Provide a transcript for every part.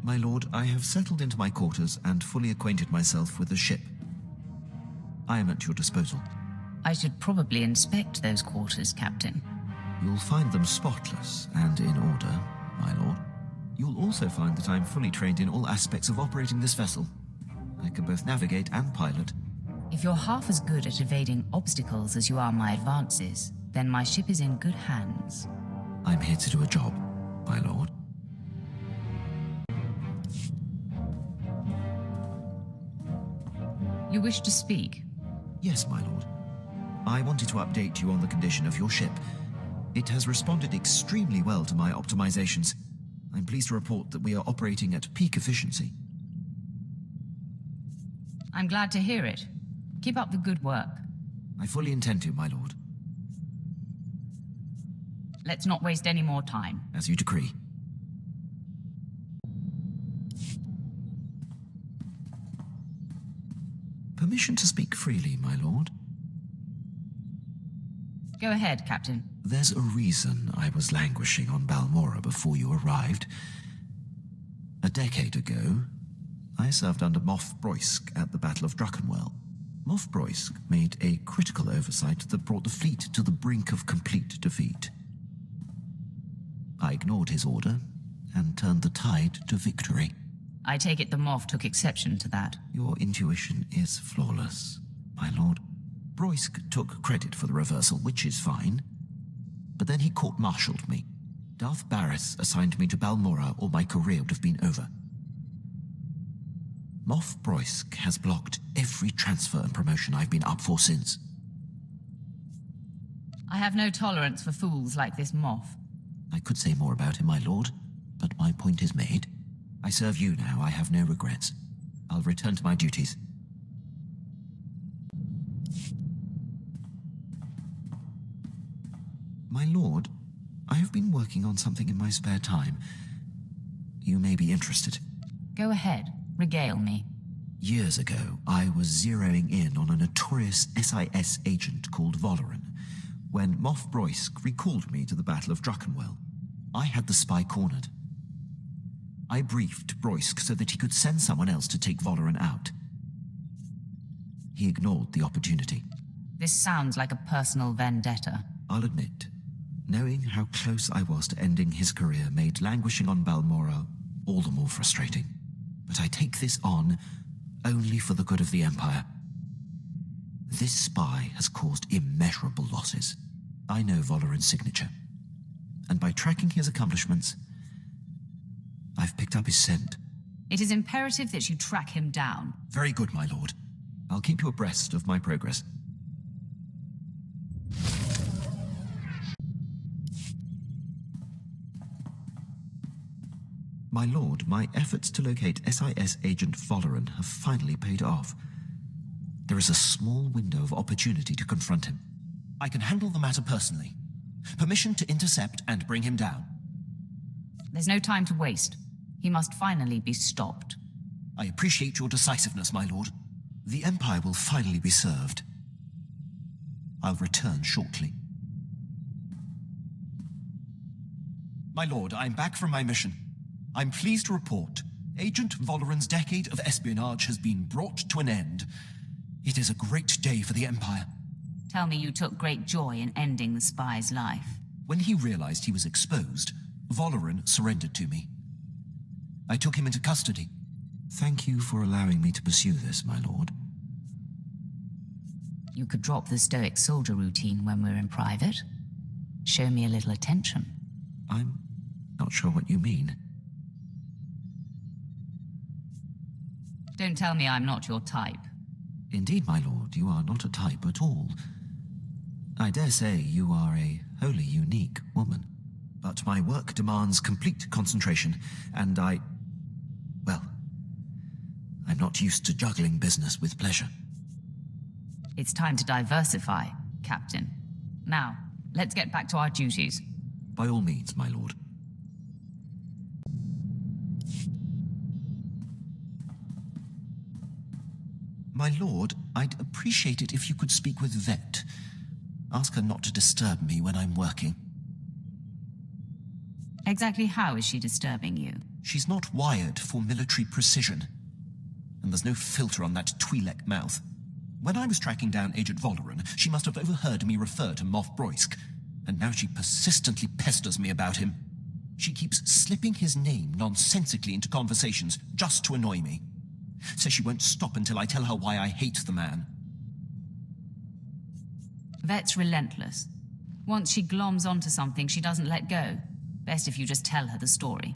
My lord, I have settled into my quarters and fully acquainted myself with the ship. I am at your disposal. I should probably inspect those quarters, Captain. You'll find them spotless and in order, my lord. You'll also find that I'm fully trained in all aspects of operating this vessel. I can both navigate and pilot. If you're half as good at evading obstacles as you are my advances, then my ship is in good hands. I'm here to do a job, my lord. You wish to speak? Yes, my lord. I wanted to update you on the condition of your ship. It has responded extremely well to my optimizations. I'm pleased to report that we are operating at peak efficiency. I'm glad to hear it. Keep up the good work. I fully intend to, my lord. Let's not waste any more time. As you decree. Permission to speak freely, my lord? Go ahead, Captain. There's a reason I was languishing on Balmora before you arrived. A decade ago, I served under Moff Broysk at the Battle of Druckenwell. Moff Broysk made a critical oversight that brought the fleet to the brink of complete defeat. I ignored his order and turned the tide to victory. I take it the Moff took exception to that. Your intuition is flawless, my lord. Broysk took credit for the reversal, which is fine. But then he court-martialed me. Darth Barris assigned me to Balmora, or my career would have been over. Moff Broysk has blocked every transfer and promotion I've been up for since. I have no tolerance for fools like this Moff. I could say more about him, my lord, but my point is made. I serve you now. I have no regrets. I'll return to my duties. My lord, I have been working on something in my spare time. You may be interested. Go ahead. Regale me. Years ago, I was zeroing in on a notorious SIS agent called Valoran. When Moff Broysk recalled me to the Battle of Druckenwell, I had the spy cornered. I briefed Broysk so that he could send someone else to take Valoran out. He ignored the opportunity. This sounds like a personal vendetta. I'll admit, knowing how close I was to ending his career made languishing on Balmora all the more frustrating. But I take this on only for the good of the Empire. This spy has caused immeasurable losses. I know Valoran's signature, and by tracking his accomplishments, I've picked up his scent. It is imperative that you track him down. Very good, my lord. I'll keep you abreast of my progress. My lord, my efforts to locate SIS agent Valoran have finally paid off. There is a small window of opportunity to confront him. I can handle the matter personally. Permission to intercept and bring him down. There's no time to waste. He must finally be stopped. I appreciate your decisiveness, my lord. The Empire will finally be served. I'll return shortly. My lord, I'm back from my mission. I'm pleased to report Agent Valoran's decade of espionage has been brought to an end. It is a great day for the Empire. Tell me you took great joy in ending the spy's life. When he realized he was exposed, Valoran surrendered to me. I took him into custody. Thank you for allowing me to pursue this, my lord. You could drop the stoic soldier routine when we're in private. Show me a little attention. I'm not sure what you mean. Don't tell me I'm not your type. Indeed, my lord, you are not a type at all. I dare say you are a wholly unique woman. But my work demands complete concentration, and well, I'm not used to juggling business with pleasure. It's time to diversify, Captain. Now, let's get back to our duties. By all means, my lord. My lord, I'd appreciate it if you could speak with Vet. Ask her not to disturb me when I'm working. Exactly how is she disturbing you? She's not wired for military precision. And there's no filter on that Twi'lek mouth. When I was tracking down Agent Voleran, she must have overheard me refer to Moff Broysk, and now she persistently pesters me about him. She keeps slipping his name nonsensically into conversations just to annoy me. Says she won't stop until I tell her why I hate the man. Vet's relentless. Once she gloms onto something, she doesn't let go. Best if you just tell her the story.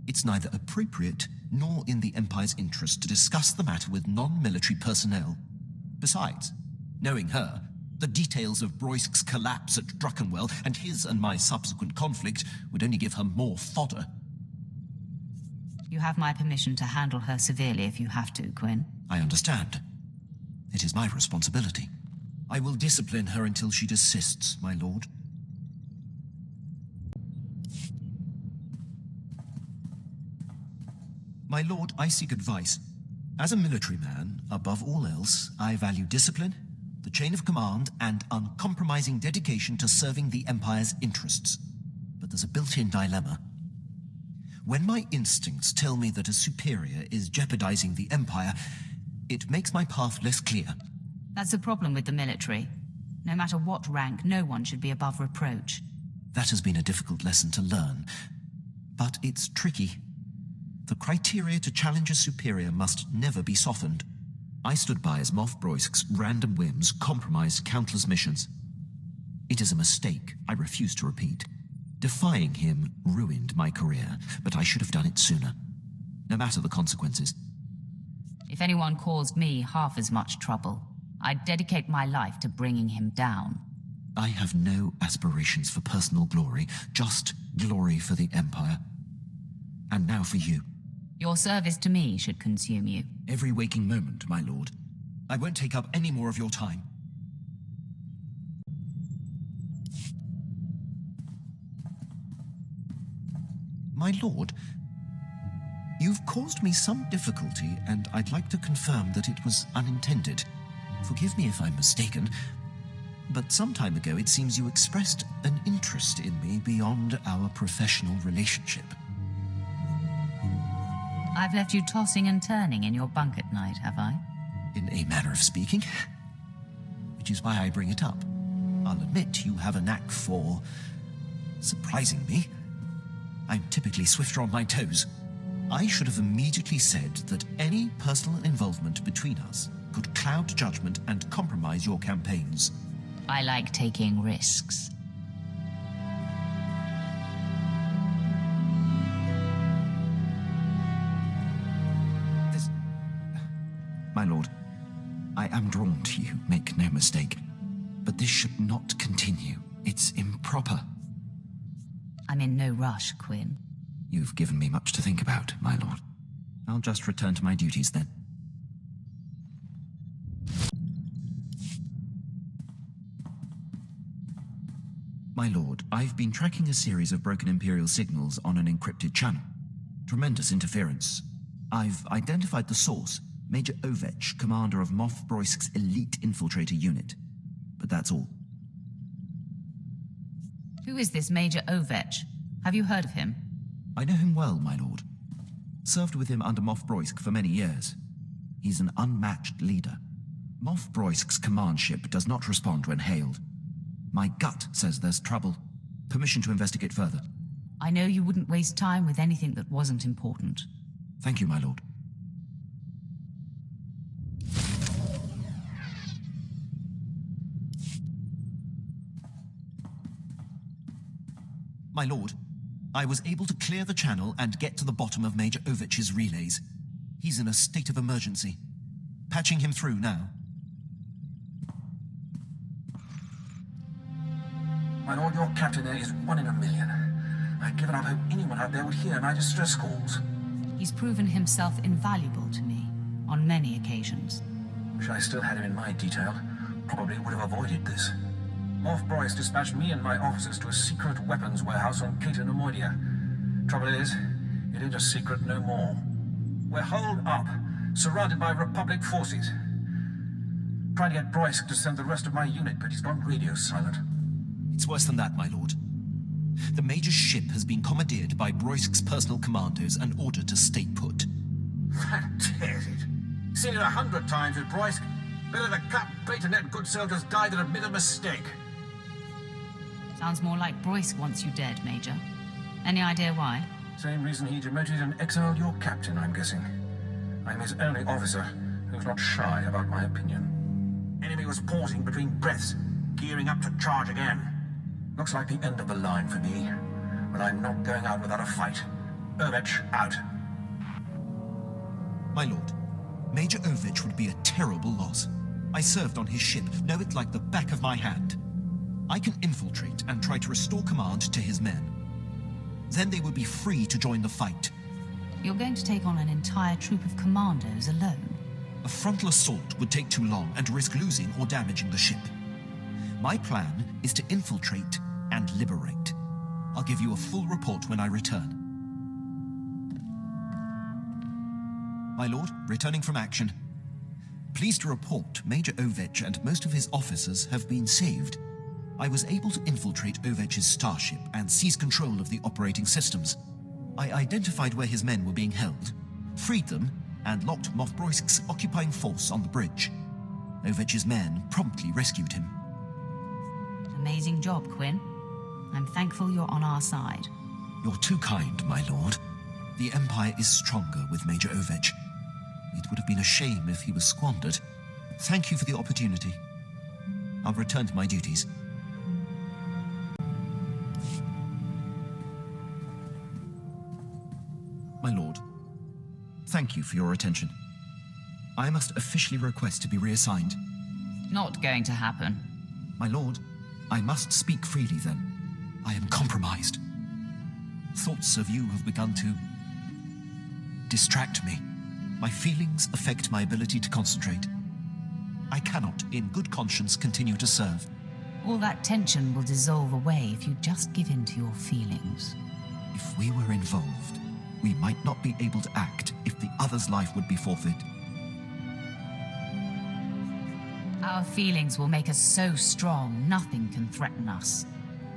It's neither appropriate nor in the Empire's interest to discuss the matter with non-military personnel. Besides, knowing her, the details of Broysk's collapse at Druckenwell and his and my subsequent conflict would only give her more fodder. You have my permission to handle her severely if you have to, Quinn. I understand. It is my responsibility. I will discipline her until she desists, my lord. My lord, I seek advice. As a military man, above all else, I value discipline, the chain of command, and uncompromising dedication to serving the Empire's interests. But there's a built-in dilemma. When my instincts tell me that a superior is jeopardizing the Empire, it makes my path less clear. That's the problem with the military. No matter what rank, no one should be above reproach. That has been a difficult lesson to learn, but it's tricky. The criteria to challenge a superior must never be softened. I stood by as Moff Broysk's random whims compromised countless missions. It is a mistake I refuse to repeat. Defying him ruined my career, but I should have done it sooner. No matter the consequences. If anyone caused me half as much trouble, I'd dedicate my life to bringing him down. I have no aspirations for personal glory, just glory for the Empire. And now for you. Your service to me should consume you. Every waking moment, my lord. I won't take up any more of your time. My lord, you've caused me some difficulty, and I'd like to confirm that it was unintended. Forgive me if I'm mistaken, but some time ago it seems you expressed an interest in me beyond our professional relationship. I've left you tossing and turning in your bunk at night, have I? In a manner of speaking. Which is why I bring it up. I'll admit you have a knack for surprising me. I'm typically swifter on my toes. I should have immediately said that any personal involvement between us could cloud judgment and compromise your campaigns. I like taking risks. My lord, I am drawn to you, make no mistake. But this should not continue. It's improper. I'm in no rush, Quinn. You've given me much to think about, my lord. I'll just return to my duties then. My lord, I've been tracking a series of broken Imperial signals on an encrypted channel. Tremendous interference. I've identified the source, Major Ovech, commander of Moff Broysk's elite infiltrator unit. But that's all. Who is this Major Ovech? Have you heard of him? I know him well, my lord. Served with him under Moff Broysk for many years. He's an unmatched leader. Moff Broysk's command ship does not respond when hailed. My gut says there's trouble. Permission to investigate further. I know you wouldn't waste time with anything that wasn't important. Thank you, my lord. My lord, I was able to clear the channel and get to the bottom of Major Ovech's relays. He's in a state of emergency. Patching him through now. My lord, your captain there is 1 in a million. I've given up hope anyone out there would hear my distress calls. He's proven himself invaluable to me, on many occasions. Wish I still had him in my detail. Probably would have avoided this. Moff Broysk dispatched me and my officers to a secret weapons warehouse on Cato Nemoidia. Trouble is, it ain't a secret no more. We're holed up, surrounded by Republic forces. Trying to get Broysk to send the rest of my unit, but he's gone radio silent. It's worse than that, my lord. The Major's ship has been commandeered by Broisk's personal commandos and ordered to stay put. That tears it. Seen it 100 times with Broisk. Better the cut bait and let good soldiers die than admit a mistake. Sounds more like Broisk wants you dead, Major. Any idea why? Same reason he demoted and exiled your captain, I'm guessing. I'm his only officer who's not shy about my opinion. Enemy was pausing between breaths, gearing up to charge again. Looks like the end of the line for me, but I'm not going out without a fight. Ovech, out. My lord, Major Ovech would be a terrible loss. I served on his ship, know it like the back of my hand. I can infiltrate and try to restore command to his men. Then they will be free to join the fight. You're going to take on an entire troop of commandos alone? A frontal assault would take too long and risk losing or damaging the ship. My plan is to infiltrate and liberate. I'll give you a full report when I return. My lord, returning from action. Pleased to report Major Ovech and most of his officers have been saved. I was able to infiltrate Ovech's starship and seize control of the operating systems. I identified where his men were being held, freed them, and locked Moff Broisk's occupying force on the bridge. Ovech's men promptly rescued him. Amazing job, Quinn. I'm thankful you're on our side. You're too kind, my lord. The Empire is stronger with Major Ovech. It would have been a shame if he was squandered. Thank you for the opportunity. I'll return to my duties. My lord, thank you for your attention. I must officially request to be reassigned. Not going to happen. My lord, I must speak freely then. I am compromised. Thoughts of you have begun to distract me. My feelings affect my ability to concentrate. I cannot, in good conscience, continue to serve. All that tension will dissolve away if you just give in to your feelings. If we were involved, we might not be able to act if the other's life would be forfeit. Our feelings will make us so strong, nothing can threaten us.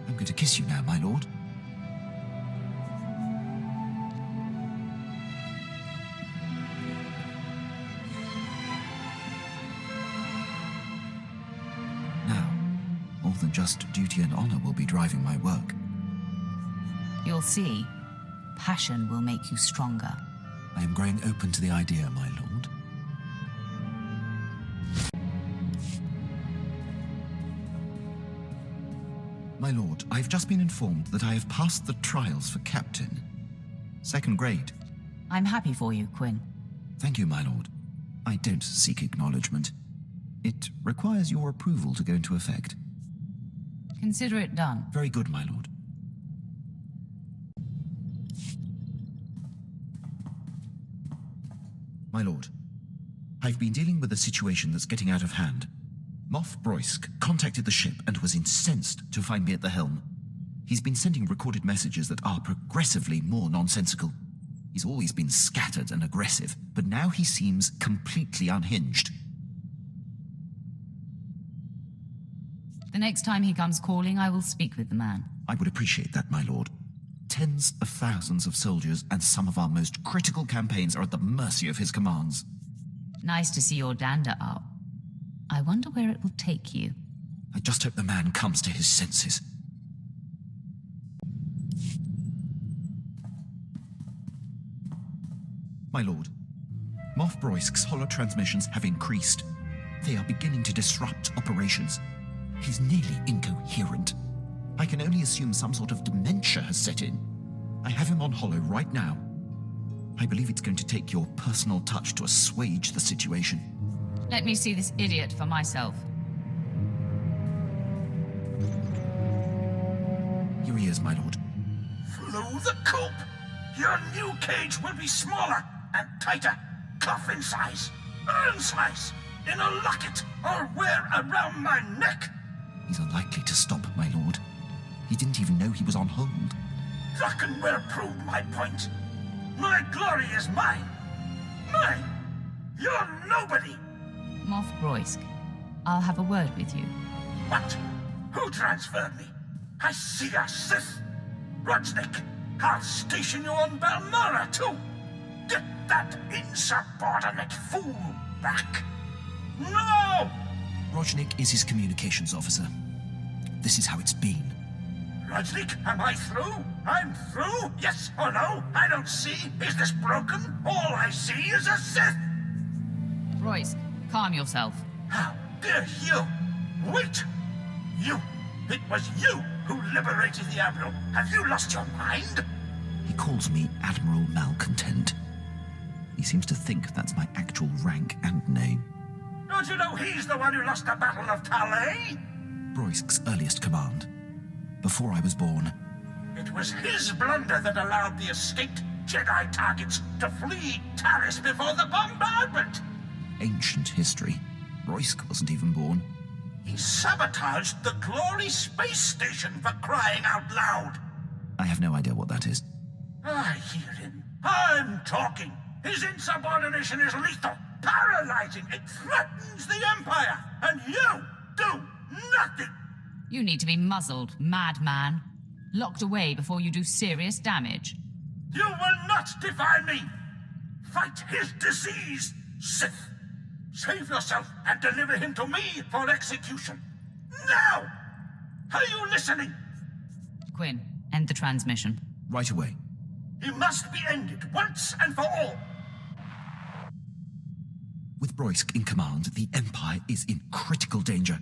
I'm going to kiss you now, my lord. Now, more than just duty and honor will be driving my work. You'll see. Passion will make you stronger. I am growing open to the idea, my lord. My lord, I've just been informed that I have passed the trials for captain. 2nd grade. I'm happy for you, Quinn. Thank you, my lord. I don't seek acknowledgement. It requires your approval to go into effect. Consider it done. Very good, my lord. My lord, I've been dealing with a situation that's getting out of hand. Moff Broisk contacted the ship and was incensed to find me at the helm. He's been sending recorded messages that are progressively more nonsensical. He's always been scattered and aggressive, but now he seems completely unhinged. The next time he comes calling, I will speak with the man. I would appreciate that, my lord. Tens of thousands of soldiers and some of our most critical campaigns are at the mercy of his commands. Nice to see your dander up. I wonder where it will take you. I just hope the man comes to his senses. My lord, Moff Broisk's holotransmissions have increased. They are beginning to disrupt operations. He's nearly incoherent. I can only assume some sort of dementia has set in. I have him on holo right now. I believe it's going to take your personal touch to assuage the situation. Let me see this idiot for myself. Here he is, my lord. Flew the coop! Your new cage will be smaller and tighter. Coffin size, urn size, in a locket, or wear around my neck. He's unlikely to stop, my lord. He didn't even know he was on hold. That can well prove my point. My glory is mine. Mine. You're nobody. Moff Broisk, I'll have a word with you. What? Who transferred me? I see a Sith. Rodsnick, I'll station you on Balmora, too. Get that insubordinate fool back. No! Rodznik is his communications officer. This is how it's been. Rodsnick, am I through? I'm through? Yes or no? I don't see. Is this broken? All I see is a Sith. Royce, calm yourself. How dare you? Wait! You! It was you who liberated the Admiral. Have you lost your mind? He calls me Admiral Malcontent. He seems to think that's my actual rank and name. Don't you know he's the one who lost the Battle of Calais? Broisk's earliest command. Before I was born. It was his blunder that allowed the escaped Jedi targets to flee Taris before the bombardment. Ancient history. Broisk wasn't even born. He sabotaged the Glory Space Station, for crying out loud. I have no idea what that is. I hear him. I'm talking. His insubordination is lethal, paralyzing. It threatens the Empire, and you do nothing. You need to be muzzled, madman. Locked away before you do serious damage. You will not defy me. Fight his disease, Sith. Save yourself and deliver him to me for execution. Now! Are you listening? Quinn, end the transmission. Right away. He must be ended once and for all. With Broisk in command, the Empire is in critical danger.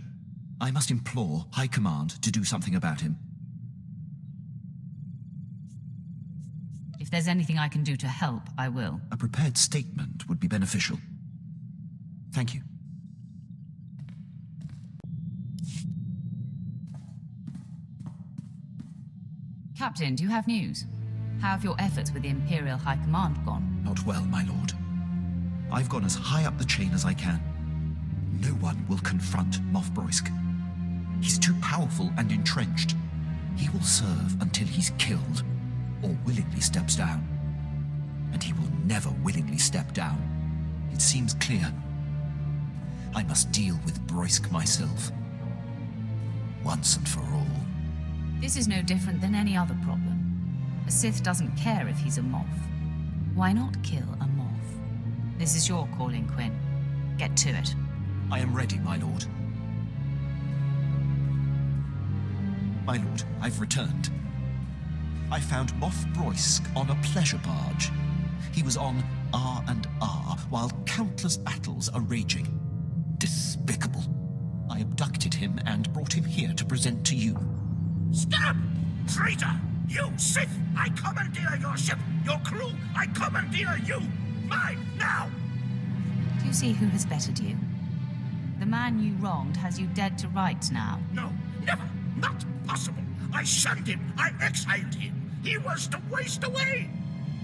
I must implore High Command to do something about him. If there's anything I can do to help, I will. A prepared statement would be beneficial. Thank you. Captain, do you have news? How have your efforts with the Imperial High Command gone? Not well, my lord. I've gone as high up the chain as I can. No one will confront Moff Broisk. He's too powerful and entrenched. He will serve until he's killed, or willingly steps down. And he will never willingly step down. It seems clear. I must deal with Broisk myself. Once and for all. This is no different than any other problem. A Sith doesn't care if he's a Moff. Why not kill a Moff? This is your calling, Quinn. Get to it. I am ready, my lord. My lord, I've returned. I found Moff Broisk on a pleasure barge. He was on R&R while countless battles are raging. Despicable. I abducted him and brought him here to present to you. Stop! Traitor! You, Sith! I commandeer your ship! Your crew! I commandeer you! Mine, now! Do you see who has bettered you? The man you wronged has you dead to rights now. No, never! Not possible! I shunned him! I exiled him! He was to waste away!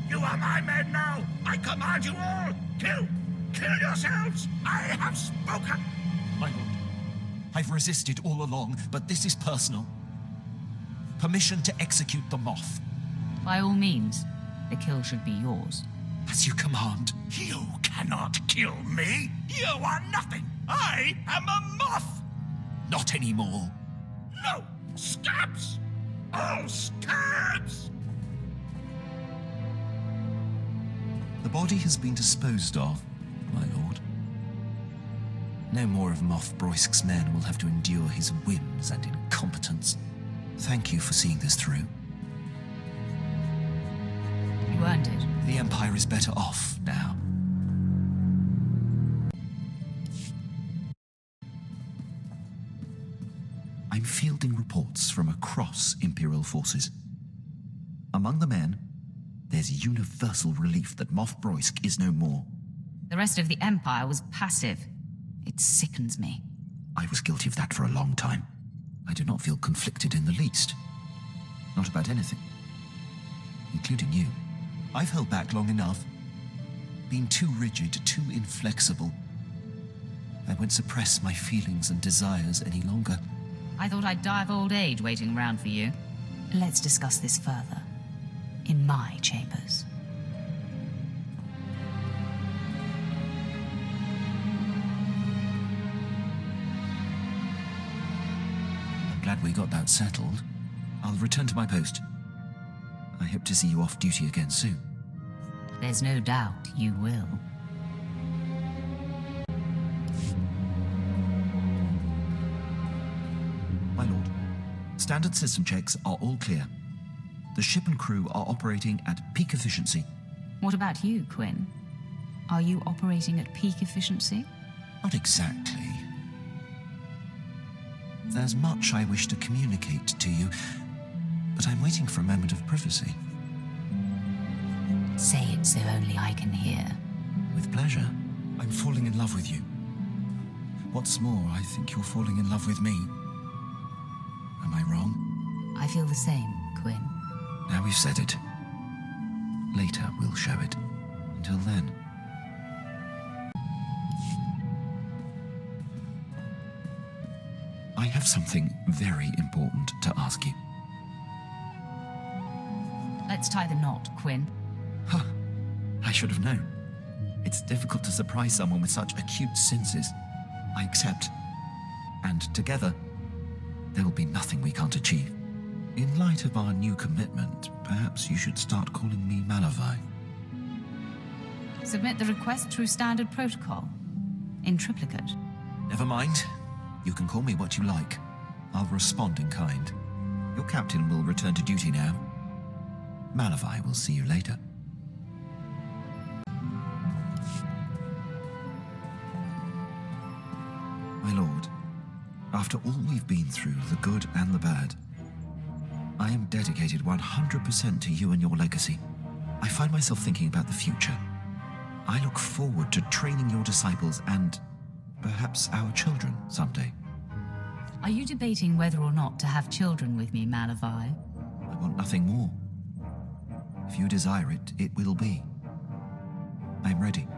You are my men now! I command you all! Kill! Kill yourselves! I have spoken! My lord, I've resisted all along, but this is personal. Permission to execute the Moff. By all means, the kill should be yours. As you command. You cannot kill me! You are nothing! I am a Moff! Not anymore. No! Scabs! All scabs! The body has been disposed of, my lord. No more of Moff Broisk's men will have to endure his whims and incompetence. Thank you for seeing this through. You earned it. The Empire is better off now. I'm fielding reports from across Imperial forces. Among the men, there's universal relief that Moff Broisk is no more. The rest of the Empire was passive. It sickens me. I was guilty of that for a long time. I do not feel conflicted in the least. Not about anything. Including you. I've held back long enough. Been too rigid, too inflexible. I won't suppress my feelings and desires any longer. I thought I'd die of old age waiting around for you. Let's discuss this further. In my chambers. I'm glad we got that settled. I'll return to my post. I hope to see you off duty again soon. There's no doubt you will. My lord, standard system checks are all clear. The ship and crew are operating at peak efficiency. What about you, Quinn? Are you operating at peak efficiency? Not exactly. There's much I wish to communicate to you, but I'm waiting for a moment of privacy. Say it so only I can hear. With pleasure. I'm falling in love with you. What's more, I think you're falling in love with me. Am I wrong? I feel the same, Quinn. Now we've said it. Later we'll show it. Until then. I have something very important to ask you. Let's tie the knot, Quinn. Huh. I should have known. It's difficult to surprise someone with such acute senses. I accept. And together, there will be nothing we can't achieve. In light of our new commitment, perhaps you should start calling me Malavai. Submit the request through standard protocol. In triplicate. Never mind. You can call me what you like. I'll respond in kind. Your captain will return to duty now. Malavai will see you later. My lord, after all we've been through, the good and the bad, I am dedicated 100% to you and your legacy. I find myself thinking about the future. I look forward to training your disciples and perhaps our children someday. Are you debating whether or not to have children with me, Malavai? I want nothing more. If you desire it, it will be. I'm ready.